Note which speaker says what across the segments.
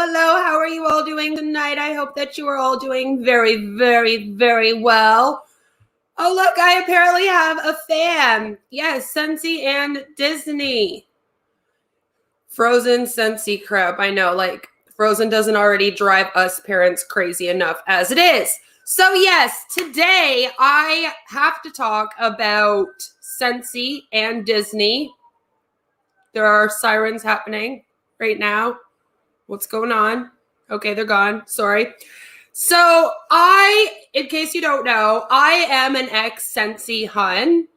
Speaker 1: Hello. How are you all doing tonight? I hope that you are all doing very, very, very well. Oh, look, I apparently have a fan. Yes, Scentsy and Disney. Frozen Scentsy crap. I know, like, Frozen doesn't already drive us parents crazy enough as it is. So, yes, today I have to talk about Scentsy and Disney. There are sirens happening right now. What's going on? Okay, they're gone. Sorry. So in case you don't know, I am an ex-Scentsy hun.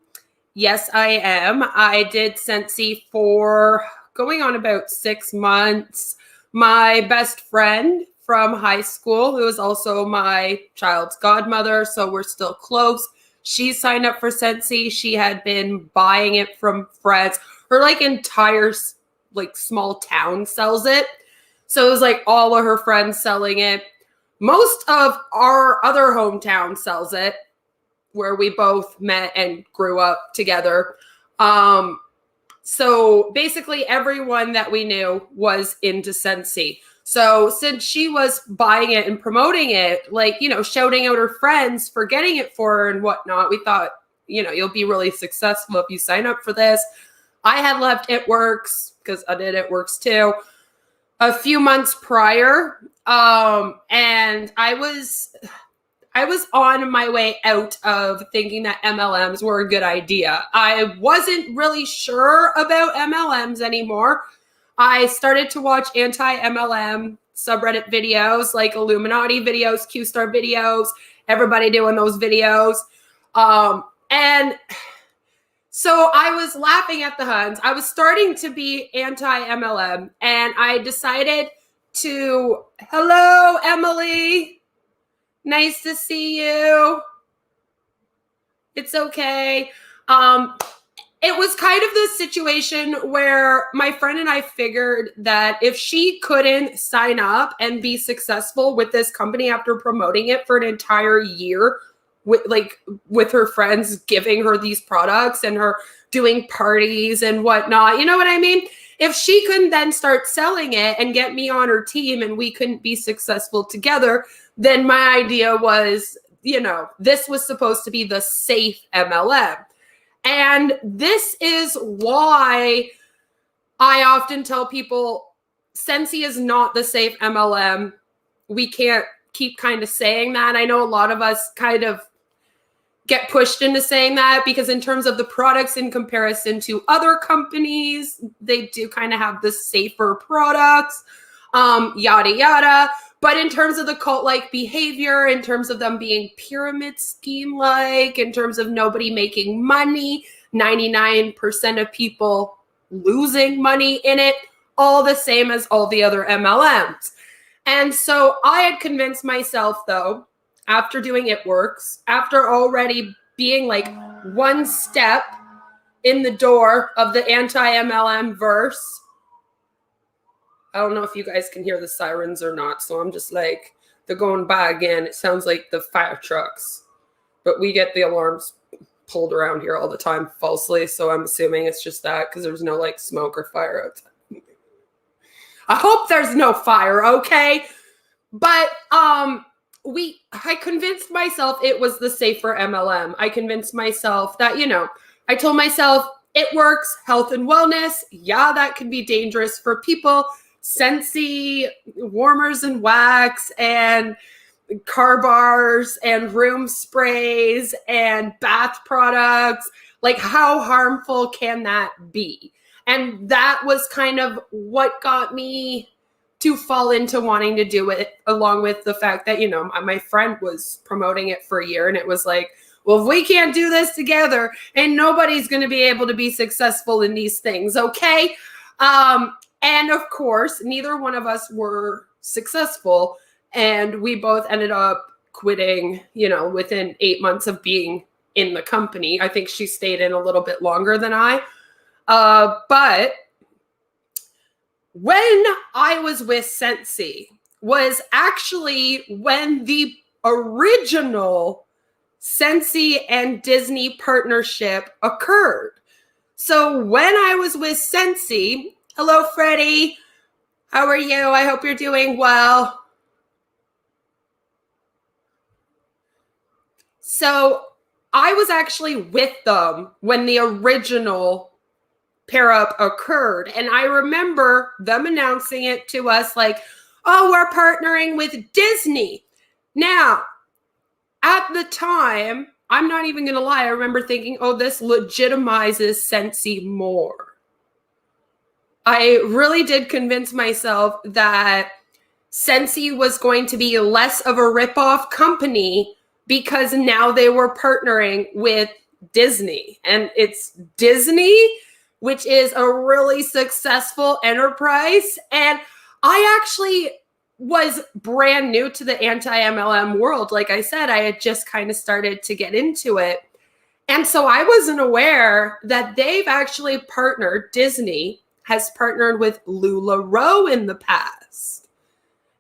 Speaker 1: Yes, I am. I did Scentsy for going on about 6 months. My best friend from high school, who is also my child's godmother, so we're still close, she signed up for Scentsy. She had been buying it from friends. Her entire small town sells it. So it was like all of her friends selling it. Most of our other hometown sells it, where we both met and grew up together. So basically everyone that we knew was into Scentsy. So since she was buying it and promoting it, shouting out her friends for getting it for her and whatnot, we thought, you'll be really successful if you sign up for this. I had left It Works, because I did It Works too, a few months prior. And I was on my way out of thinking that MLMs were a good idea. I wasn't really sure about MLMs anymore. I started to watch anti-MLM subreddit videos, like Illuminati videos, Q-Star videos, everybody doing those videos. And so I was laughing at the Huns. I was starting to be anti-MLM, and I decided to, hello, Emily. Nice to see you. It's okay. It was kind of this situation where my friend and I figured that if she couldn't sign up and be successful with this company after promoting it for an entire year, with her friends giving her these products and her doing parties and whatnot, you know what I mean? If she couldn't then start selling it and get me on her team and we couldn't be successful together, then my idea was, this was supposed to be the safe MLM. And this is why I often tell people Scentsy is not the safe MLM. We can't keep kind of saying that. I know a lot of us kind of get pushed into saying that because in terms of the products in comparison to other companies, they do kind of have the safer products, yada, yada. But in terms of the cult-like behavior, in terms of them being pyramid scheme-like, in terms of nobody making money, 99% of people losing money in it, all the same as all the other MLMs. And so I had convinced myself, though, after doing It Works, after already being like one step in the door of the anti-MLM verse. I don't know if you guys can hear the sirens or not, so I'm just like, they're going by again. It sounds like the fire trucks, but we get the alarms pulled around here all the time falsely, so I'm assuming it's just that because there's no like smoke or fire outside. I hope there's no fire, okay? But I convinced myself it was the safer MLM. I convinced myself that, I told myself it works, health and wellness. Yeah, that can be dangerous for people. Scentsy, warmers and wax, and car bars, and room sprays, and bath products. Like, how harmful can that be? And that was kind of what got me to fall into wanting to do it, along with the fact that, my friend was promoting it for a year, and it was like, well, if we can't do this together, and nobody's going to be able to be successful in these things, okay? And of course, neither one of us were successful, and we both ended up quitting, within 8 months of being in the company. I think she stayed in a little bit longer than I. But when I was with Scentsy was actually when the original Scentsy and Disney partnership occurred. So when I was with Scentsy, hello, Freddie. How are you? I hope you're doing well. So I was actually with them when the original pair up occurred. And I remember them announcing it to us like, oh, we're partnering with Disney. Now, at the time, I'm not even going to lie, I remember thinking, oh, this legitimizes Scentsy more. I really did convince myself that Scentsy was going to be less of a ripoff company because now they were partnering with Disney. And it's Disney, which is a really successful enterprise. And I actually was brand new to the anti-MLM world. Like I said, I had just kind of started to get into it. And so I wasn't aware that they've actually partnered, Disney has partnered with LuLaRoe in the past.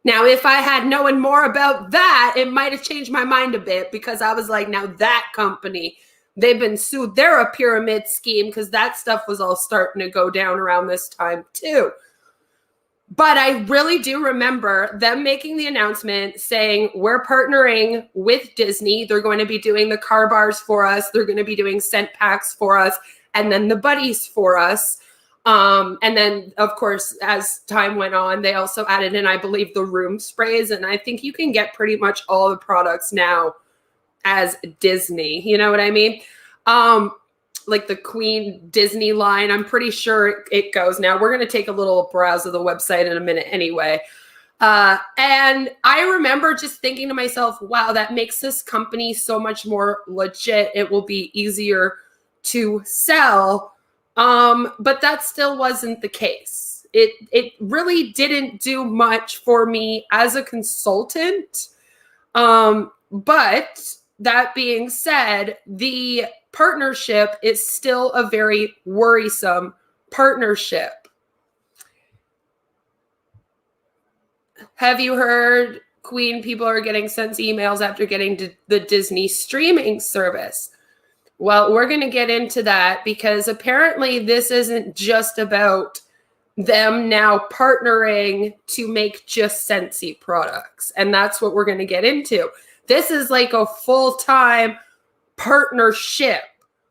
Speaker 1: Now, if I had known more about that, it might have changed my mind a bit, because I was like, now that company, they've been sued. They're a pyramid scheme, because that stuff was all starting to go down around this time too. But I really do remember them making the announcement saying, we're partnering with Disney. They're going to be doing the car bars for us. They're going to be doing scent packs for us, and then the buddies for us. And then, of course, as time went on, they also added in, I believe, the room sprays. And I think you can get pretty much all the products now as Disney. You know what I mean? Like the Queen Disney line, I'm pretty sure it goes now. We're going to take a little browse of the website in a minute anyway. And I remember just thinking to myself, wow, that makes this company so much more legit. It will be easier to sell. But that still wasn't the case. It really didn't do much for me as a consultant. But that being said, the partnership is still a very worrisome partnership. Have you heard, Queen, people are getting sent emails after getting the Disney streaming service? Well, we're going to get into that, because apparently this isn't just about them now partnering to make just Scentsy products. And that's what we're going to get into. This is like a full-time partnership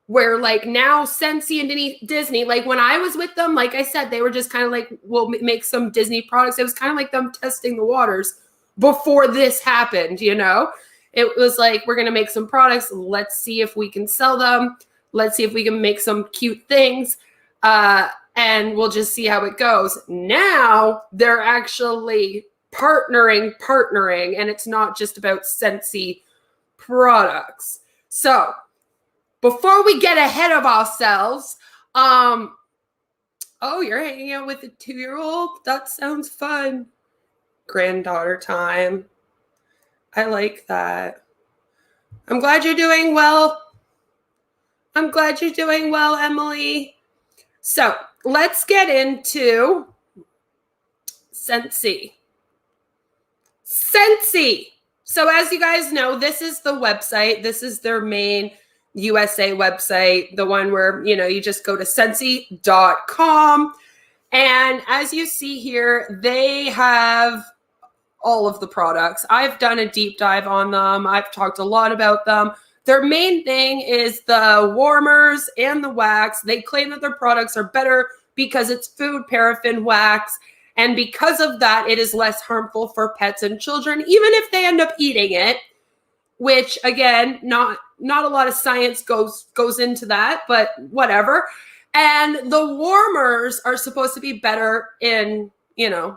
Speaker 1: where like now Scentsy and Disney, like when I was with them, like I said, they were just kind of like, we'll make some Disney products. It was kind of like them testing the waters before this happened, you know? It was like, we're going to make some products. Let's see if we can sell them. Let's see if we can make some cute things. And we'll just see how it goes. Now they're actually partnering, and it's not just about Scentsy products. So before we get ahead of ourselves, oh, you're hanging out with a 2-year-old? That sounds fun. Granddaughter time. I like that. I'm glad you're doing well. I'm glad you're doing well, Emily. So let's get into Scentsy. Scentsy. So as you guys know, this is the website. This is their main USA website, the one where, you just go to Scentsy.com. And as you see here, they have all of the products. I've done a deep dive on them. I've talked a lot about them. Their main thing is the warmers and the wax. They claim that their products are better because it's food paraffin wax. And because of that, it is less harmful for pets and children, even if they end up eating it, which again, not a lot of science goes into that, but whatever. And the warmers are supposed to be better in,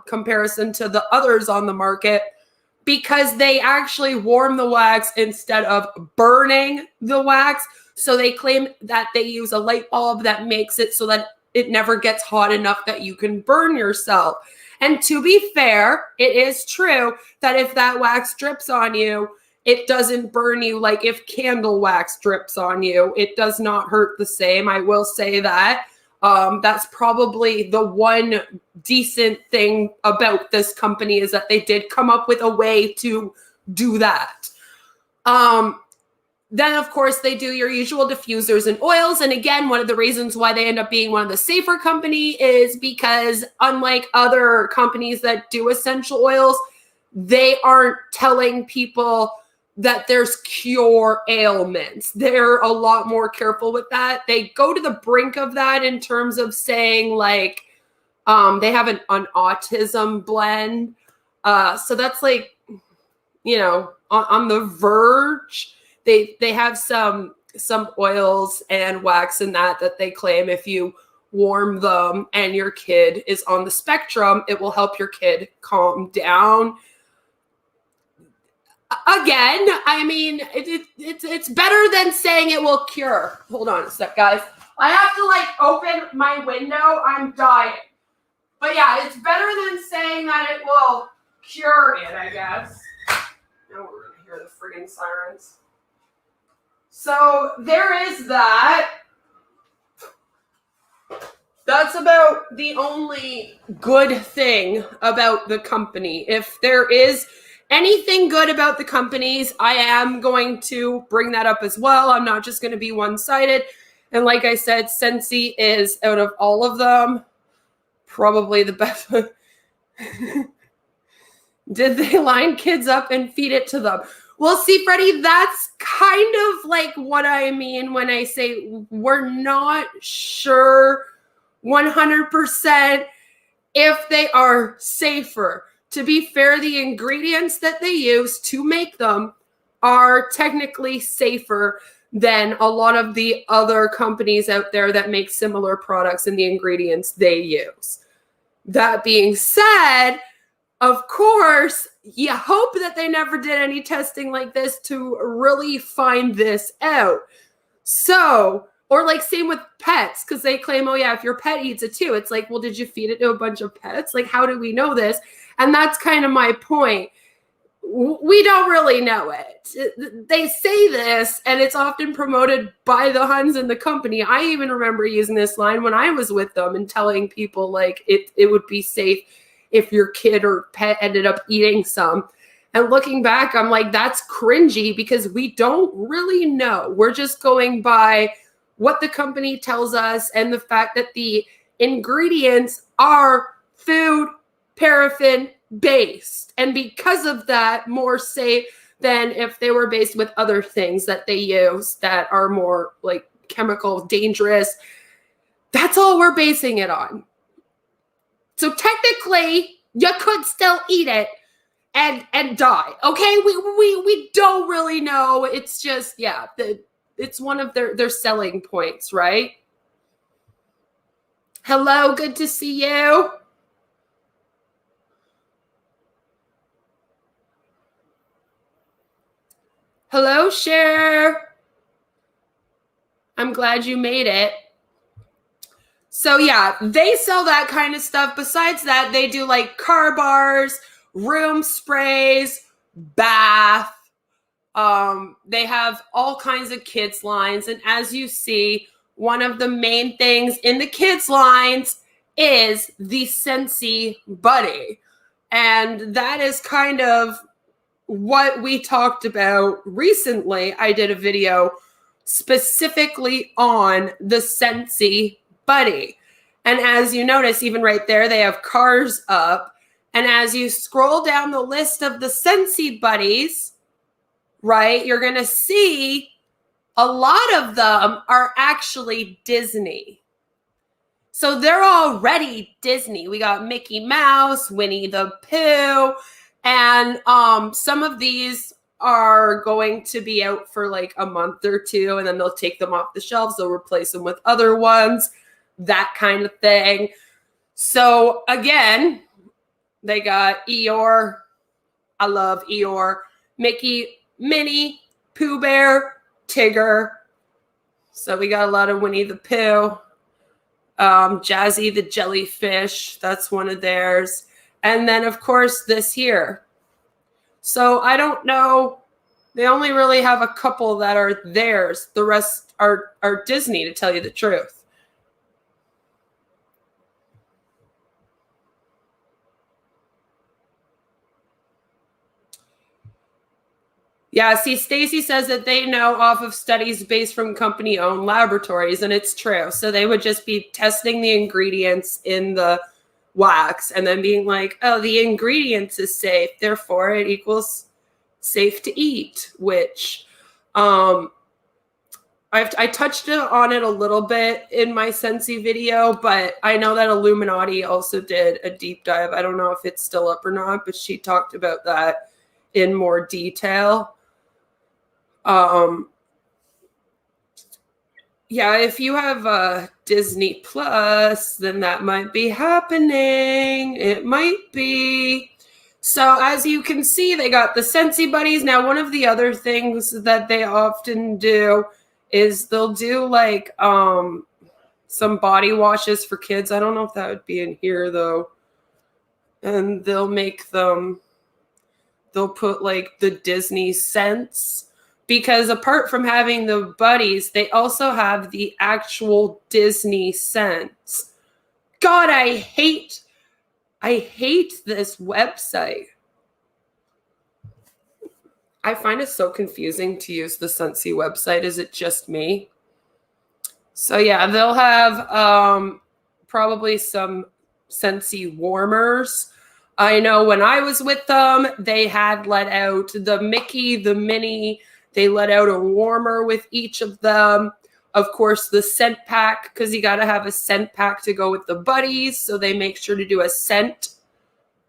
Speaker 1: comparison to the others on the market because they actually warm the wax instead of burning the wax. So they claim that they use a light bulb that makes it so that it never gets hot enough that you can burn yourself. And to be fair, it is true that if that wax drips on you, it doesn't burn you like if candle wax drips on you. It does not hurt the same. I will say that. That's probably the one decent thing about this company is that they did come up with a way to do that. Then, of course, they do your usual diffusers and oils. And again, one of the reasons why they end up being one of the safer company is because unlike other companies that do essential oils, they aren't telling people that there's cure ailments. They're a lot more careful with that. They go to the brink of that in terms of saying like they have an autism blend. So that's like, on the verge. They have some oils and wax and that they claim if you warm them and your kid is on the spectrum, it will help your kid calm down. Again, I mean, it's better than saying it will cure. Hold on a sec, guys. I have to open my window. I'm dying. But yeah, it's better than saying that it will cure it, I guess. Now we're going to hear the friggin' sirens. So there is that. That's about the only good thing about the company. If there is anything good about the companies, I am going to bring that up as well. I'm not just going to be one-sided. And like I said, Scentsy is, out of all of them, probably the best. Did they line kids up and feed it to them? Well, see, Freddie, that's kind of like what I mean when I say we're not sure 100% if they are safer. To be fair, the ingredients that they use to make them are technically safer than a lot of the other companies out there that make similar products and the ingredients they use. That being said, of course, you hope that they never did any testing like this to really find this out. So, or same with pets, because they claim, oh yeah, if your pet eats it too. It's like, well, did you feed it to a bunch of pets? How do we know this? And that's kind of my point. We don't really know it. They say this, and it's often promoted by the Huns and the company. I even remember using this line when I was with them and telling people it would be safe if your kid or pet ended up eating some. And looking back, I'm like, that's cringy because we don't really know. We're just going by what the company tells us and the fact that the ingredients are food paraffin based. And because of that, more safe than if they were based with other things that they use that are more chemical dangerous. That's all we're basing it on. So technically, you could still eat it and die. Okay, we don't really know. It's just it's one of their selling points, right? Hello, good to see you. Hello, Cher. I'm glad you made it. So yeah, they sell that kind of stuff. Besides that, they do like car bars, room sprays, bath. They have all kinds of kids lines. And as you see, one of the main things in the kids lines is the Scentsy Buddy. And that is kind of what we talked about recently. I did a video specifically on the Scentsy Buddy. And as you notice, even right there, they have cars up. And as you scroll down the list of the Scentsy Buddies, right, you're going to see a lot of them are actually Disney. So they're already Disney. We got Mickey Mouse, Winnie the Pooh, and some of these are going to be out for like a month or two, and then they'll take them off the shelves. They'll replace them with other ones, that kind of thing. So again, they got Eeyore. I love Eeyore. Mickey, Minnie, Pooh Bear, Tigger. So we got a lot of Winnie the Pooh. Jazzy the Jellyfish, that's one of theirs. And then, of course, this here. So I don't know. They only really have a couple that are theirs. The rest are Disney, to tell you the truth. Yeah, see, Stacy says that they know off of studies based from company-owned laboratories, and it's true. So they would just be testing the ingredients in the wax and then being like, oh, the ingredients is safe, therefore it equals safe to eat, which I touched on it a little bit in my Scentsy video, but I know that Illuminati also did a deep dive. I don't know if it's still up or not, but she talked about that in more detail. Yeah, if you have Disney Plus, then that might be happening. It might be. So as you can see, they got the Scentsy Buddies. Now, one of the other things that they often do is they'll do like some body washes for kids. I don't know if that would be in here though. And they'll make them, they'll put like the Disney scents. Because apart from having the buddies, they also have the actual Disney scents. God, I hate this website. I find it so confusing to use the Scentsy website. Is it just me? So yeah, they'll have probably some Scentsy warmers. I know when I was with them, they had let out the Mickey, the Minnie. They let out a warmer with each of them. Of course, the scent pack, because you got to have a scent pack to go with the buddies. So they make sure to do a scent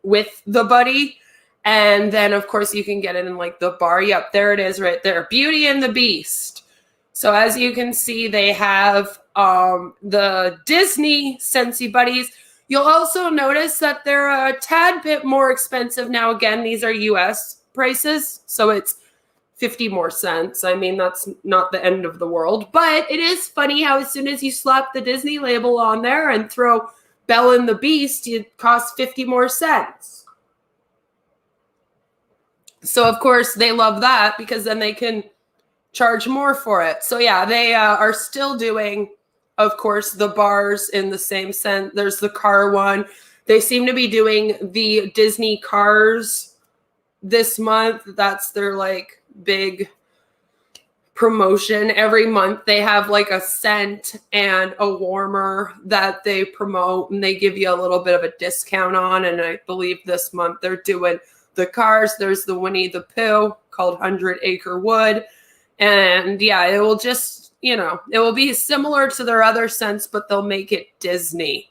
Speaker 1: with the buddy. And then, of course, you can get it in like the bar. Yep, there it is right there. Beauty and the Beast. So as you can see, they have the Disney Scentsy Buddies. You'll also notice that they're a tad bit more expensive. Now, again, these are US prices. So it's 50 more cents. I mean, that's not the end of the world. But it is funny how as soon as you slap the Disney label on there and throw Belle and the Beast, it costs 50 more cents. So, of course, they love that because then they can charge more for it. So, yeah, they are still doing, of course, the bars in the same scent. There's the car one. They seem to be doing the Disney cars this month. That's their, like, big promotion. Every month they have like a scent and a warmer that they promote and they give you a little bit of a discount on. And I believe this month they're doing the cars. There's the Winnie the Pooh called 100 Acre Wood. And yeah, it will just, you know, it will be similar to their other scents, but they'll make it Disney.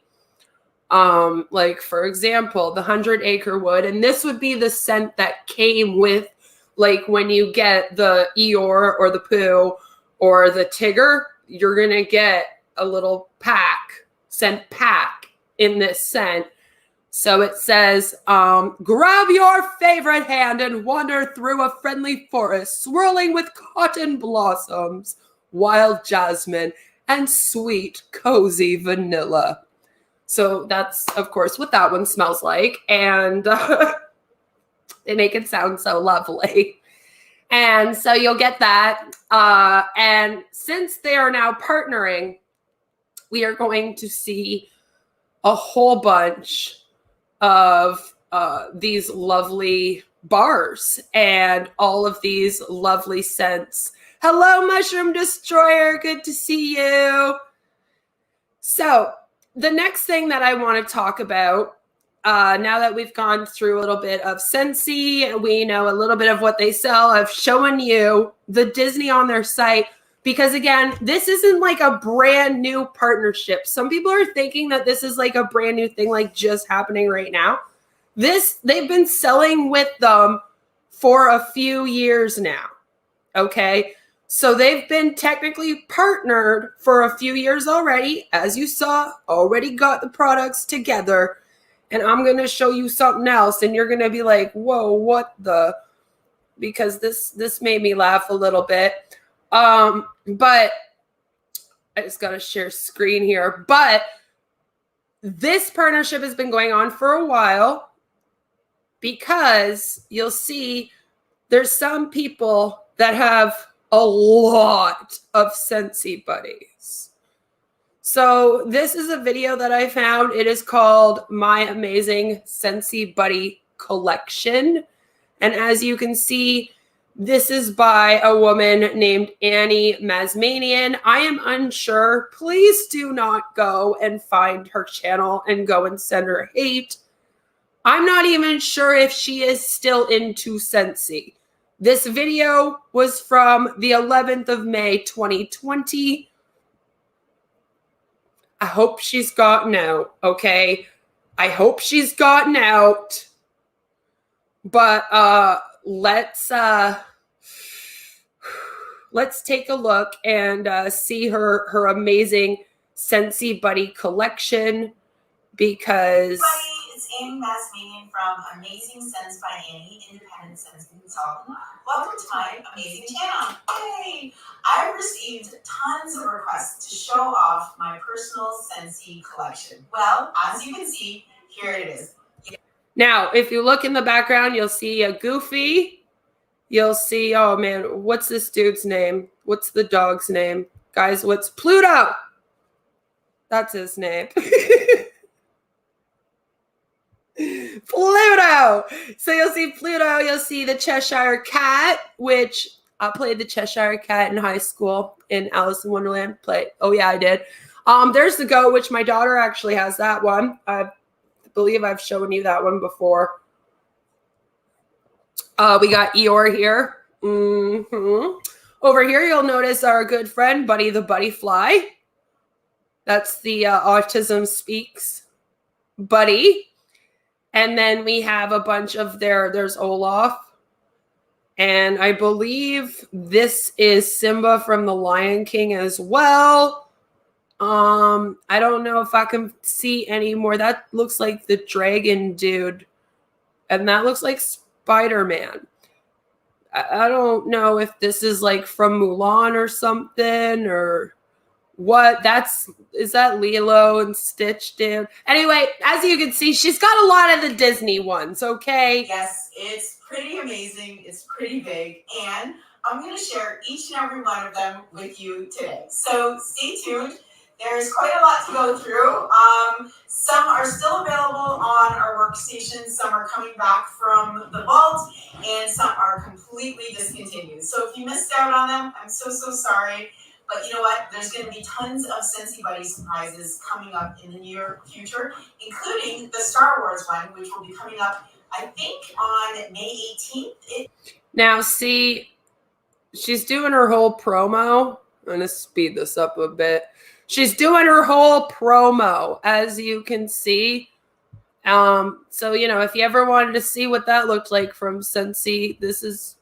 Speaker 1: Like for example, the 100 Acre Wood, and this would be the scent that came with like when you get the Eeyore or the Pooh or the Tigger, you're going to get a little pack, scent pack in this scent. So it says, grab your favorite hand and wander through a friendly forest, swirling with cotton blossoms, wild jasmine, and sweet, cozy vanilla. So that's, of course, what that one smells like. And they make it sound so lovely. And so you'll get that. And since they are now partnering, we are going to see a whole bunch of these lovely bars and all of these lovely scents. Hello, Mushroom Destroyer. Good to see you. So the next thing that I want to talk about, now that we've gone through a little bit of Scentsy, we know a little bit of what they sell. I've shown you the Disney on their site. Because again, this isn't like a brand new partnership. Some people are thinking that this is like a brand new thing, like just happening right now. They've been selling with them for a few years now. Okay. So they've been technically partnered for a few years already. As you saw, already got the products together. And I'm going to show you something else. And you're going to be like, whoa, what the? Because this made me laugh a little bit. But I just got to share screen here. But this partnership has been going on for a while because you'll see there's some people that have a lot of Scentsy buddies. So this is a video that I found. It is called My Amazing Scentsy Buddy Collection. And as you can see, this is by a woman named Annie Masmanian. I am unsure. Please do not go and find her channel and go and send her hate. I'm not even sure if she is still into Scentsy. This video was from the 11th of May, 2020. I hope she's gotten out, okay? I hope she's gotten out. But let's take a look and see her amazing Scentsy Buddy collection because
Speaker 2: it's Annie Masmanian from Amazing Scents by Annie, Independent Scents Consultant. Welcome to my amazing channel. Yay! I've received tons of requests to show off my personal Scentsy collection. Well, as you can see, here it is.
Speaker 1: Now, if you look in the background, you'll see a Goofy. You'll see, oh man, what's this dude's name? What's the dog's name? Guys, what's Pluto? That's his name. Pluto. So you'll see Pluto. You'll see the Cheshire Cat, which I played the Cheshire Cat in high school in Alice in Wonderland. Oh yeah, I did. There's the goat, which my daughter actually has that one. I believe I've shown you that one before. We got Eeyore here. Over here, you'll notice our good friend, Buddy the Buddy Fly. That's the Autism Speaks Buddy. And then we have a bunch of there's Olaf. And I believe this is Simba from The Lion King as well. I don't know if I can see any more. That looks like the dragon dude. And that looks like Spider-Man. I don't know if this is like from Mulan or something or what. Is that Lilo and Stitch, dude? Anyway, as you can see, she's got a lot of the Disney ones, okay?
Speaker 2: Yes, it's pretty amazing. It's pretty big. And I'm going to share each and every one of them with you today. So stay tuned. There's quite a lot to go through. Some are still available on our workstation. Some are coming back from the vault, and some are completely discontinued. So if you missed out on them, I'm so sorry. But you know what? There's going to be tons of Scentsy Buddy surprises coming up in the near future, including the Star Wars one, which will be coming up, I think, on May 18th.
Speaker 1: Now, see, she's doing her whole promo. I'm going to speed this up a bit. She's doing her whole promo, as you can see. So, you know, if you ever wanted to see what that looked like from Scentsy, this is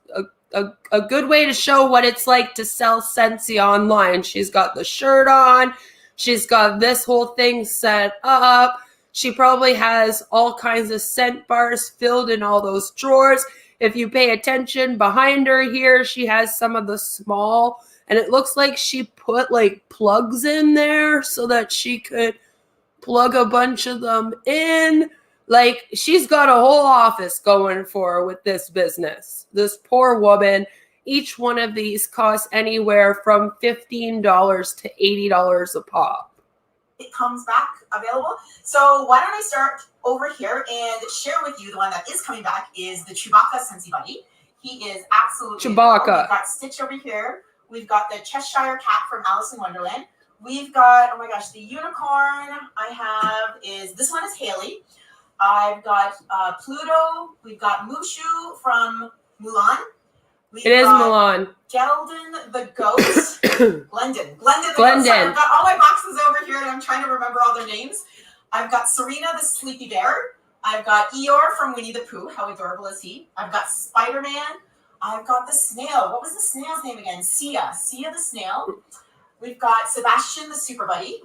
Speaker 1: a good way to show what it's like to sell Scentsy online. She's got the shirt on. She's got this whole thing set up. She probably has all kinds of scent bars filled in all those drawers. If you pay attention behind her here, she has some of the small, and it looks like she put like plugs in there so that she could plug a bunch of them in. Like, she's got a whole office going for her with this business. This poor woman. Each one of these costs anywhere from $15 to $80 a pop.
Speaker 2: It comes back available. So why don't I start over here and share with you the one that is coming back is the Chewbacca Scentsy Buddy. He is absolutely
Speaker 1: Chewbacca.
Speaker 2: Adorable. We've got Stitch over here. We've got the Cheshire Cat from Alice in Wonderland. We've got, oh my gosh, the unicorn I have is, this one is Haley. I've got Pluto. We've got Mushu from Mulan.
Speaker 1: It is Milan.
Speaker 2: Geldon the Ghost. Glendon the Ghost. I've got all my boxes over here and I'm trying to remember all their names. I've got Serena the Sleepy Bear. I've got Eeyore from Winnie the Pooh. How adorable is he? I've got Spider-Man. I've got the snail. What was the snail's name again? Sia the snail. We've got Sebastian the Super Buddy.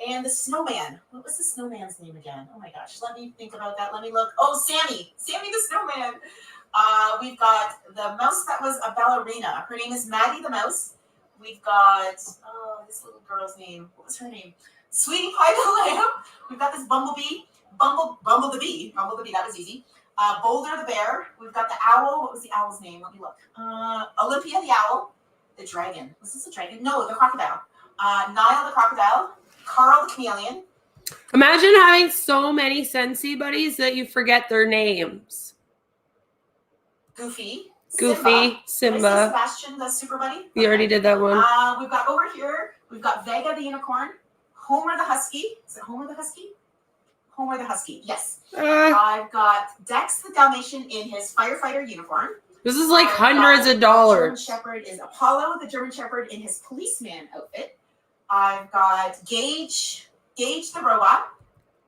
Speaker 2: And the snowman. What was the snowman's name again? Oh my gosh. Let me think about that. Let me look. Oh, Sammy. Sammy the snowman. We've got the mouse that was a ballerina. Her name is Maddie the mouse. We've got, this little girl's name. What was her name? Sweetie Pie the lamb. We've got this bumblebee. Bumble the bee. That was easy. Boulder the bear. We've got the owl. What was the owl's name? Let me look. Olympia the owl. The dragon. Was this a dragon? No, the crocodile. Nile the crocodile. Carl the chameleon.
Speaker 1: Imagine having so many Scentsy buddies that you forget their names.
Speaker 2: Goofy,
Speaker 1: Simba.
Speaker 2: Sebastian the Super Buddy.
Speaker 1: You already did that one.
Speaker 2: We've got over here, we've got Vega the unicorn, Homer the husky. Is it Homer the husky? Homer the husky, yes. I've got Dex the Dalmatian in his firefighter uniform.
Speaker 1: This is like hundreds of dollars.
Speaker 2: German Shepherd is Apollo the German Shepherd in his policeman outfit. I've got Gage the robot.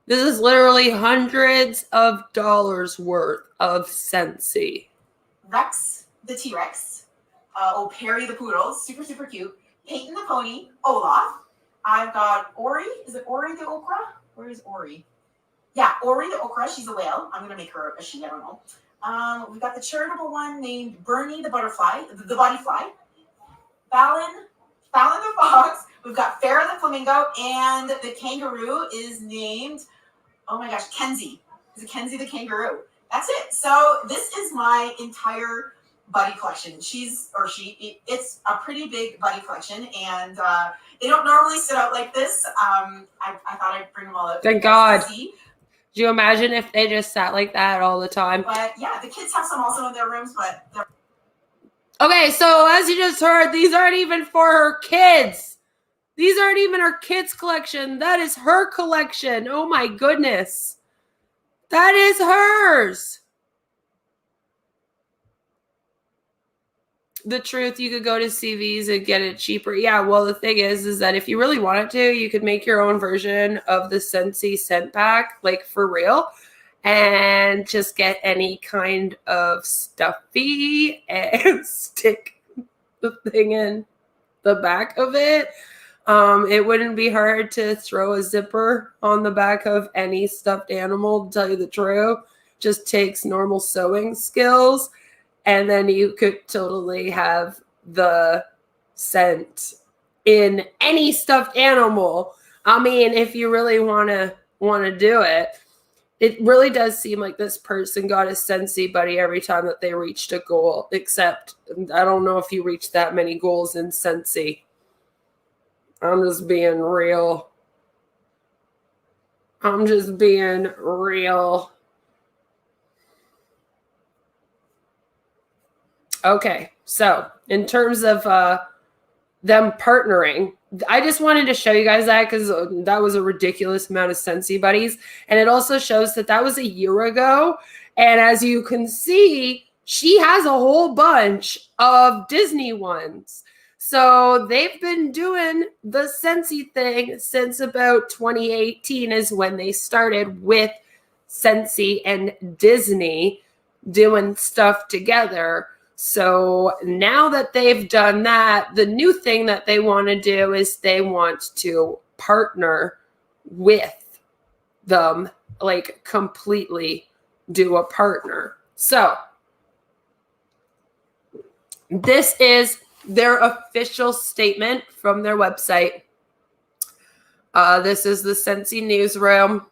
Speaker 1: This is literally hundreds of dollars worth of Scentsy.
Speaker 2: Rex the T-Rex. Perry the poodle, super, super cute. Peyton the pony, Olaf. I've got Ori. Is it Ori the okra? Where is Ori? Yeah, Ori the okra. She's a whale. I'm going to make her a she. I don't know. We've got the charitable one named Bernie the butterfly, the body fly. Fallon the fox. We've got Farrah the flamingo, and the kangaroo is named, oh my gosh, Kenzie. Is it Kenzie the kangaroo? That's it. So this is my entire buddy collection. It's a pretty big buddy collection, and they don't normally sit out like this. I thought I'd bring them all out.
Speaker 1: Thank God. Do you imagine if they just sat like that all the time?
Speaker 2: But yeah, the kids have some also in their rooms, but they're...
Speaker 1: Okay, so as you just heard, these aren't even for her kids. These aren't even her kids' collection. That is her collection. Oh my goodness. That is hers. The truth, you could go to CV's and get it cheaper. Yeah, well, the thing is that if you really wanted to, you could make your own version of the Scentsy scent pack, like for real, and just get any kind of stuffy and stick the thing in the back of it. It wouldn't be hard to throw a zipper on the back of any stuffed animal, to tell you the truth. Just takes normal sewing skills, and then you could totally have the scent in any stuffed animal. I mean, if you really want to do it. It really does seem like this person got a Scentsy buddy every time that they reached a goal, except I don't know if you reached that many goals in Scentsy. I'm just being real. Okay, so in terms of them partnering, I just wanted to show you guys that because that was a ridiculous amount of Scentsy buddies. And it also shows that was a year ago. And as you can see, she has a whole bunch of Disney ones. So they've been doing the Scentsy thing since about 2018 is when they started with Scentsy and Disney doing stuff together. So now that they've done that, the new thing that they want to do is they want to partner with them like completely do a partner. So this is their official statement from their website. This is the Scentsy newsroom.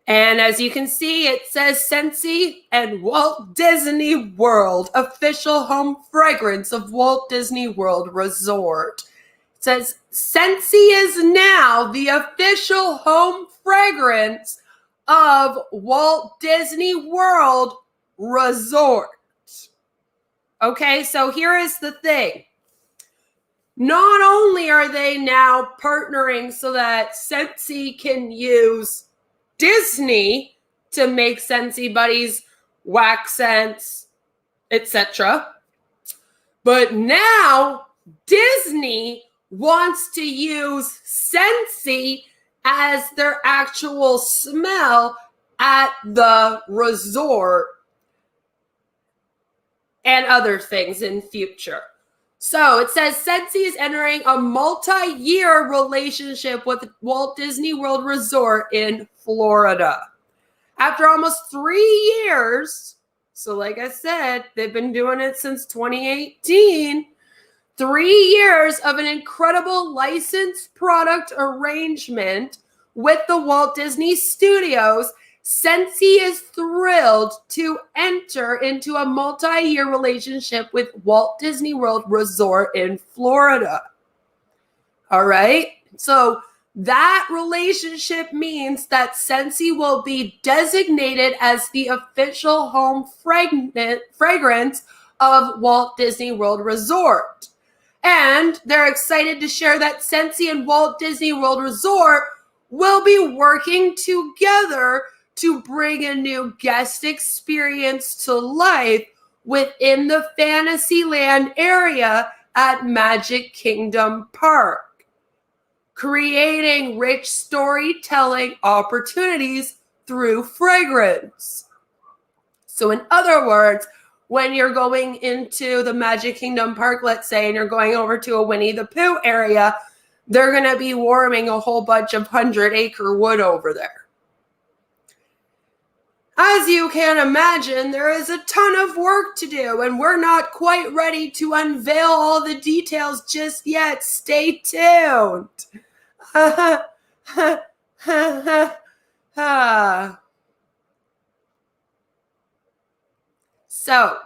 Speaker 1: And as you can see, it says Scentsy and Walt Disney World, official home fragrance of Walt Disney World Resort. It says Scentsy is now the official home fragrance of Walt Disney World Resort. Okay, so here is the thing. Not only are they now partnering so that Scentsy can use Disney to make Scentsy Buddies, wax scents, etc., but now Disney wants to use Scentsy as their actual smell at the resort and other things in future. So it says Scentsy is entering a multi-year relationship with Walt Disney World Resort in Florida. After almost 3 years, so like I said, they've been doing it since 2018, 3 years of an incredible licensed product arrangement with the Walt Disney Studios, Scentsy is thrilled to enter into a multi-year relationship with Walt Disney World Resort in Florida. All right. So that relationship means that Scentsy will be designated as the official home fragrance of Walt Disney World Resort. And they're excited to share that Scentsy and Walt Disney World Resort will be working together to bring a new guest experience to life within the Fantasyland area at Magic Kingdom Park, creating rich storytelling opportunities through fragrance. So in other words, when you're going into the Magic Kingdom Park, let's say, and you're going over to a Winnie the Pooh area, they're going to be warming a whole bunch of 100-acre wood over there. As you can imagine, there is a ton of work to do, and we're not quite ready to unveil all the details just yet. Stay tuned. So,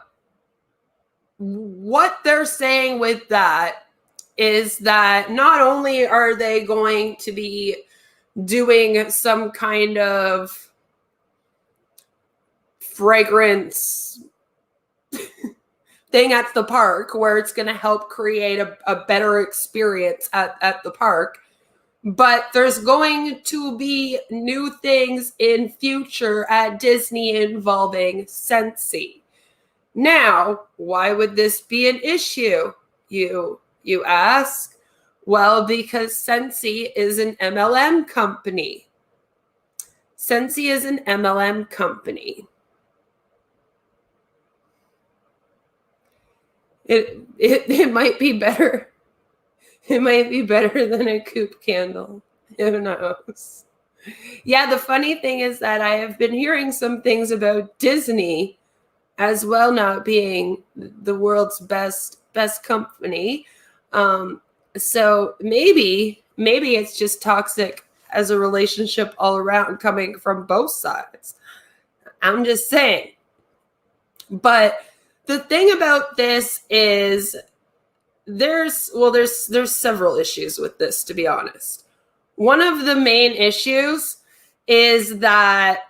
Speaker 1: what they're saying with that is that not only are they going to be doing some kind of fragrance thing at the park where it's going to help create a better experience at the park, but there's going to be new things in future at Disney involving Scentsy. Now, why would this be an issue, you ask? Well, because Scentsy is an MLM company. Scentsy is an MLM company. It might be better. It might be better than a coupe candle. Who knows? Yeah, the funny thing is that I have been hearing some things about Disney as well not being the world's best company. So maybe it's just toxic as a relationship all around coming from both sides. I'm just saying. But the thing about this is there's several issues with this, to be honest. One of the main issues is that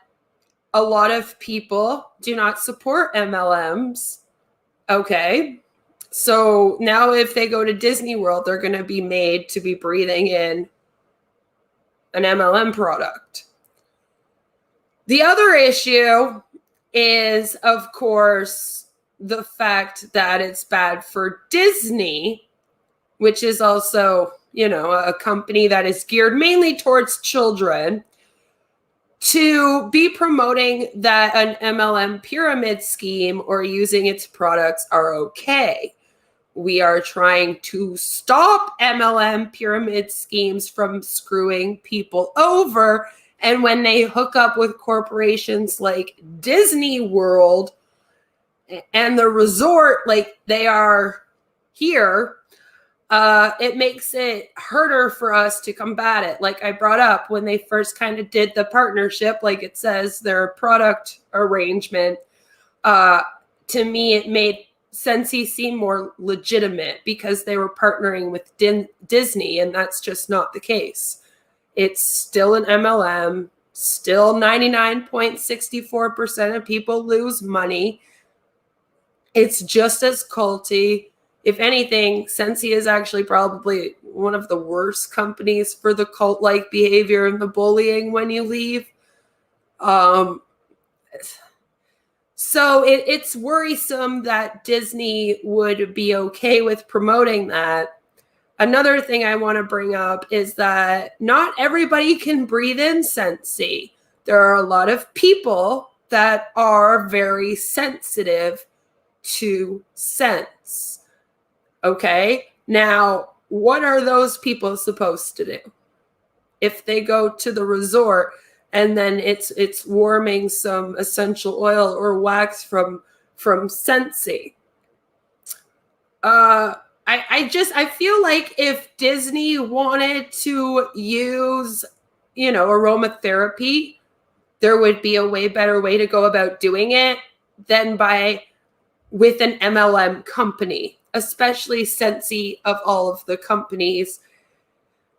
Speaker 1: a lot of people do not support MLMs. Okay. So now if they go to Disney World, they're going to be made to be breathing in an MLM product. The other issue is, of course, the fact that it's bad for Disney, which is also, a company that is geared mainly towards children, to be promoting that an MLM pyramid scheme or using its products are okay. We are trying to stop MLM pyramid schemes from screwing people over And when they hook up with corporations like Disney World and the resort, like they are here, it makes it harder for us to combat it. Like I brought up when they first kind of did the partnership, like it says their product arrangement, to me, it made Scentsy seem more legitimate because they were partnering with Disney, and that's just not the case. It's still an MLM, still 99.64% of people lose money. It's just as culty. If anything, Scentsy is actually probably one of the worst companies for the cult-like behavior and the bullying when you leave. So it's worrisome that Disney would be okay with promoting that. Another thing I want to bring up is that not everybody can breathe in Scentsy. There are a lot of people that are very sensitive to scents. Okay? Now, what are those people supposed to do? If they go to the resort and then it's warming some essential oil or wax from Scentsy. I feel like if Disney wanted to use, aromatherapy, there would be a way better way to go about doing it than with an MLM company, especially Scentsy of all of the companies.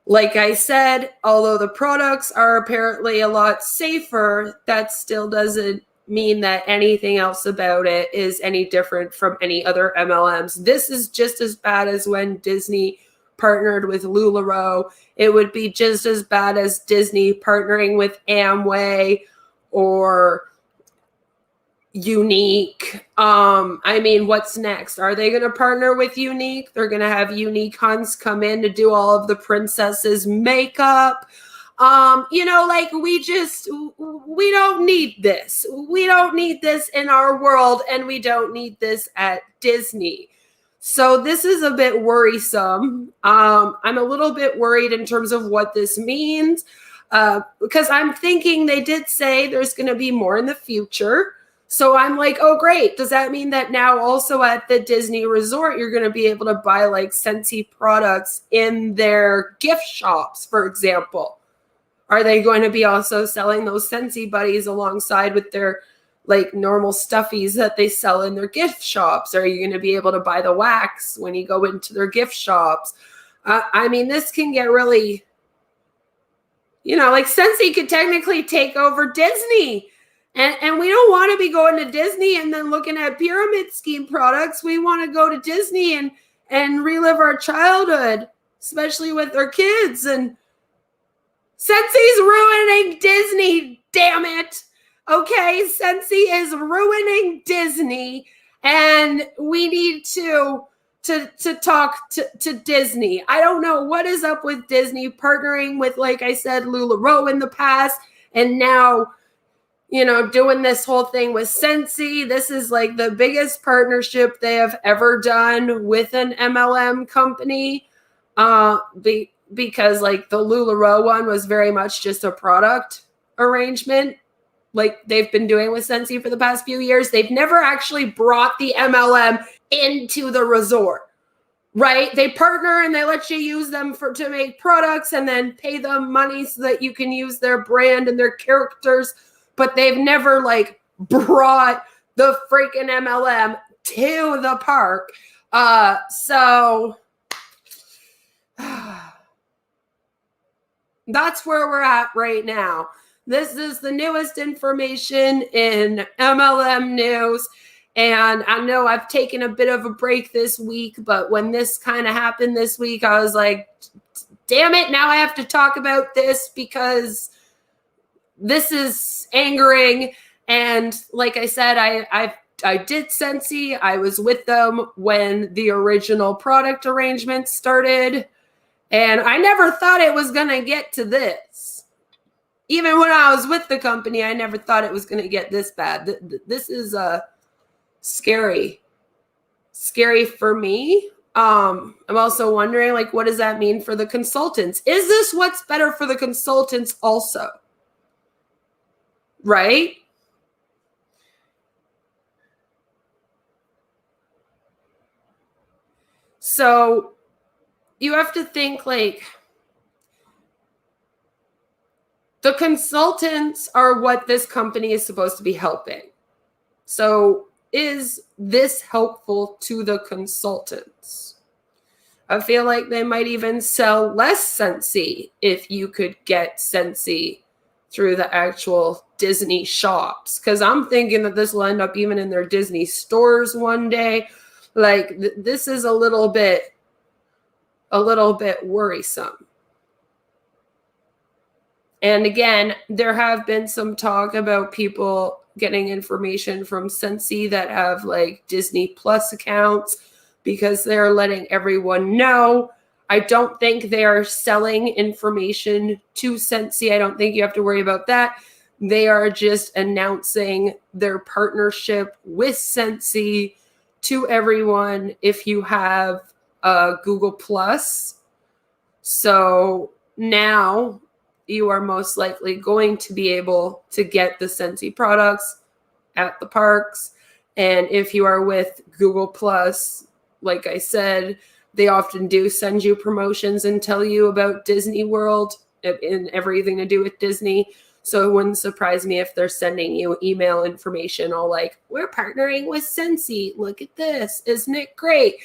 Speaker 1: Like I said, although the products are apparently a lot safer, that still doesn't mean that anything else about it is any different from any other MLMs. This is just as bad as when Disney partnered with LuLaRoe. It would be just as bad as Disney partnering with Amway or Unique. What's next? Are they going to partner with Unique? They're going to have Unique Hunts come in to do all of the princesses' makeup. We don't need this. We don't need this in our world, and we don't need this at Disney. So this is a bit worrisome. I'm a little bit worried in terms of what this means, because I'm thinking they did say there's going to be more in the future. So I'm like, oh, great. Does that mean that now also at the Disney resort, you're going to be able to buy like Scentsy products in their gift shops, for example? Are they going to be also selling those Scentsy buddies alongside with their like normal stuffies that they sell in their gift shops? Are you going to be able to buy the wax when you go into their gift shops? This can get really, like Scentsy could technically take over Disney. And we don't want to be going to Disney and then looking at pyramid scheme products. We want to go to Disney and relive our childhood, especially with our kids. And Scentsy's ruining Disney, damn it. Okay, Scentsy is ruining Disney, and we need to talk to Disney. I don't know what is up with Disney partnering with, like I said, LuLaRoe in the past, and now doing this whole thing with Scentsy. This is like the biggest partnership they have ever done with an MLM company. Because like the LuLaRoe one was very much just a product arrangement, like they've been doing with Scentsy for the past few years. They've never actually brought the MLM into the resort, right? They partner and they let you use them to make products and then pay them money so that you can use their brand and their characters. But they've never like brought the freaking MLM to the park. So that's where we're at right now. This is the newest information in MLM news. And I know I've taken a bit of a break this week, but when this kind of happened this week, I was like, damn it, now I have to talk about this because this is angering. And like I said, I did Scentsy. I was with them when the original product arrangement started. And I never thought it was going to get to this. Even when I was with the company, I never thought it was going to get this bad. This is scary. Scary for me. I'm also wondering, like, what does that mean for the consultants? Is this what's better for the consultants also? right? So you have to think like the consultants are what this company is supposed to be helping. So is this helpful to the consultants? I feel like they might even sell less Scentsy if you could get Scentsy through the actual Disney shops. Because I'm thinking that this will end up even in their Disney stores one day. Like this is a little bit worrisome. And again, there have been some talk about people getting information from Scentsy that have like Disney Plus accounts because they're letting everyone know. I don't think they are selling information to Scentsy. I don't think you have to worry about that. They are just announcing their partnership with Scentsy to everyone if you have Google Plus. So now you are most likely going to be able to get the Scentsy products at the parks. And if you are with Google Plus, like I said, they often do send you promotions and tell you about Disney World and everything to do with Disney. So it wouldn't surprise me if they're sending you email information all like, we're partnering with Scentsy. Look at this. Isn't it great?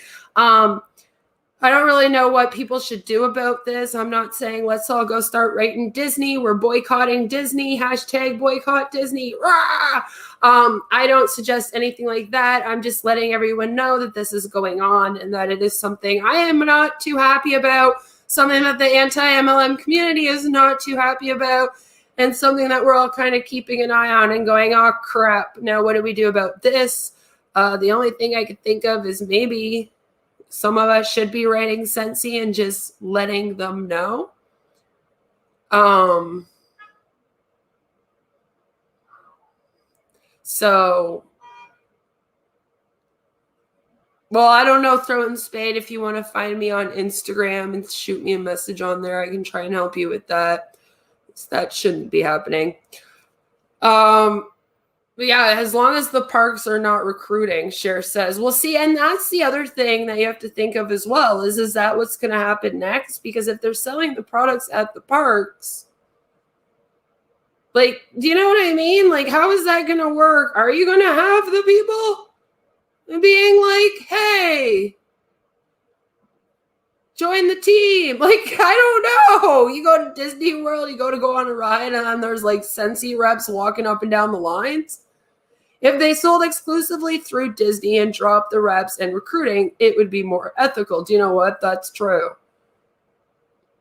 Speaker 1: I don't really know what people should do about this. I'm not saying let's all go start writing Disney. We're boycotting Disney. Hashtag boycott Disney. Rah! I don't suggest anything like that. I'm just letting everyone know that this is going on and that it is something I am not too happy about, something that the anti-MLM community is not too happy about, and something that we're all kind of keeping an eye on and going, oh, crap. Now, what do we do about this? The only thing I could think of is maybe some of us should be writing Scentsy and just letting them know. So, well, I don't know, Throat and Spade, if you want to find me on Instagram and shoot me a message on there, I can try and help you with that. That shouldn't be happening. But yeah, as long as the parks are not recruiting, Cher says. Well, see, and that's the other thing that you have to think of as well, is that what's going to happen next? Because if they're selling the products at the parks, like, do you know what I mean? Like, how is that going to work? Are you going to have the people being like, hey, join the team? Like, I don't know. You go to Disney World, you go on a ride, and then there's like Scentsy reps walking up and down the lines. If they sold exclusively through Disney and dropped the reps and recruiting, it would be more ethical. Do you know what? That's true.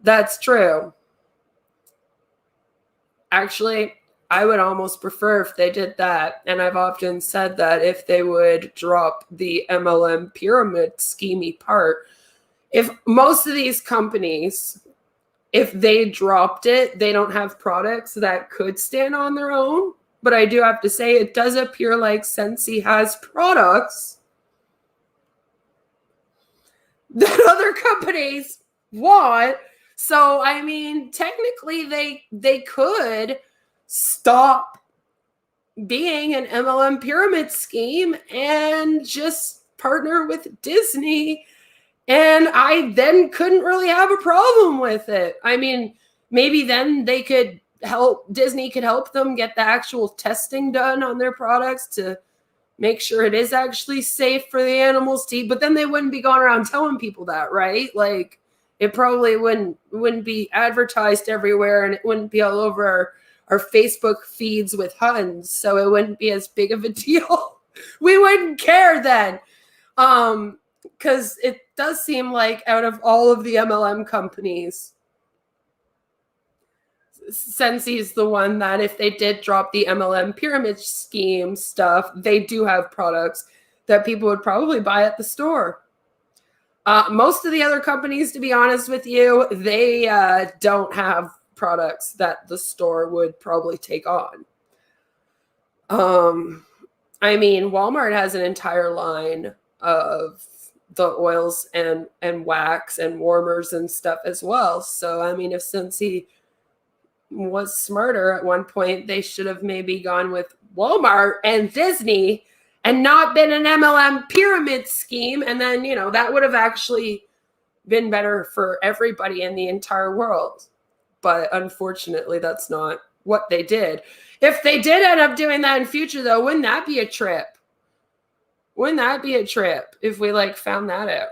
Speaker 1: That's true. Actually, I would almost prefer if they did that. And I've often said that if they would drop the MLM pyramid schemey part, if most of these companies, if they dropped it, they don't have products that could stand on their own. But I do have to say, it does appear like Scentsy has products that other companies want. So, I mean, technically they could stop being an MLM pyramid scheme and just partner with Disney. And I then couldn't really have a problem with it. I mean, maybe then they could Disney could help them get the actual testing done on their products to make sure it is actually safe for the animals to eat. But then they wouldn't be going around telling people that, right? Like, it probably wouldn't be advertised everywhere, and it wouldn't be all over our Facebook feeds with Huns. So it wouldn't be as big of a deal. We wouldn't care then. Because it does seem like out of all of the MLM companies, Scentsy is the one that if they did drop the MLM pyramid scheme stuff, they do have products that people would probably buy at the store. Most of the other companies, to be honest with you, they don't have products that the store would probably take on. I mean, Walmart has an entire line of the oils and wax and warmers and stuff as well. So, I mean, if Scentsy was smarter at one point. They should have maybe gone with Walmart and Disney and not been an MLM pyramid scheme. And then, you know, that would have actually been better for everybody in the entire world. But unfortunately, that's not what they did. If they did end up doing that in future, though, wouldn't that be a trip? Wouldn't that be a trip if we like found that out?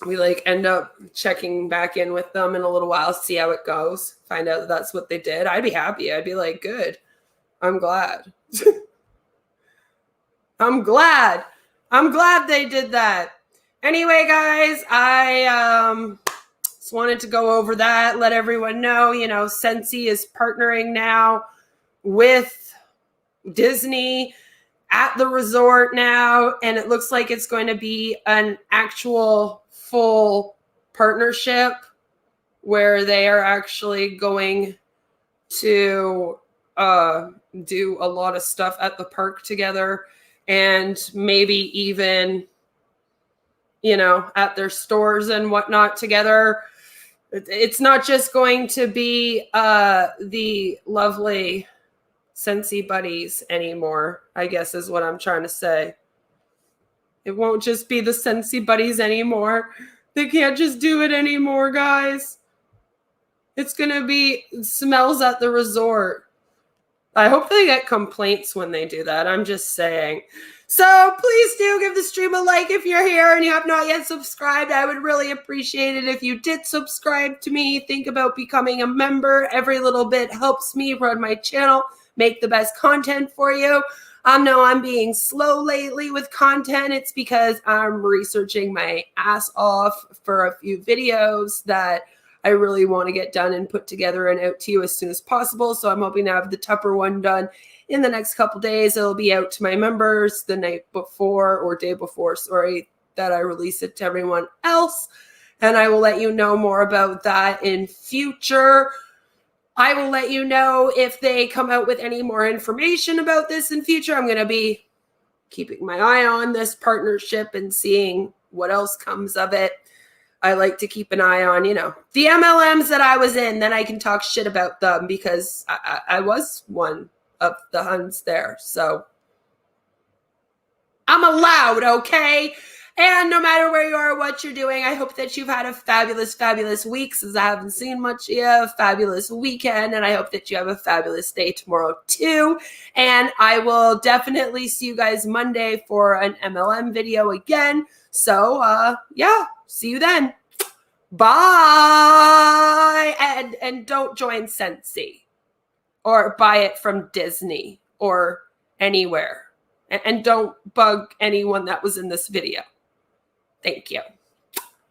Speaker 1: We like end up checking back in with them in a little while, see how it goes, find out that that's what they did. I'd be happy. I'd be like, good. I'm glad. I'm glad they did that. Anyway, guys, I just wanted to go over that, let everyone know, you know, Scentsy is partnering now with Disney at the resort now, and it looks like it's going to be an actual full partnership where they are actually going to do a lot of stuff at the park together, and maybe even, you know, at their stores and whatnot together. It's not just going to be the lovely Scentsy buddies anymore, I guess is what I'm trying to say. It won't just be the Scentsy buddies anymore. They can't just do it anymore, guys. It's going to be smells at the resort. I hope they get complaints when they do that. I'm just saying. So please do give the stream a like if you're here and you have not yet subscribed. I would really appreciate it if you did subscribe to me. Think about becoming a member. Every little bit helps me run my channel, make the best content for you. I know I'm being slow lately with content. It's because I'm researching my ass off for a few videos that I really want to get done and put together and out to you as soon as possible. So I'm hoping to have the Tupper one done in the next couple days. It'll be out to my members the night before or day before, sorry, that I release it to everyone else. And I will let you know more about that in future. I will let you know if they come out with any more information about this in future. I'm going to be keeping my eye on this partnership and seeing what else comes of it. I like to keep an eye on, you know, the MLMs that I was in. Then I can talk shit about them because I was one of the Huns there. So I'm allowed, okay? And no matter where you are or what you're doing, I hope that you've had a fabulous, fabulous week, since I haven't seen much of you. A fabulous weekend, and I hope that you have a fabulous day tomorrow too. And I will definitely see you guys Monday for an MLM video again. So, yeah, see you then. Bye. And don't join Scentsy or buy it from Disney or anywhere. And don't bug anyone that was in this video. Thank you.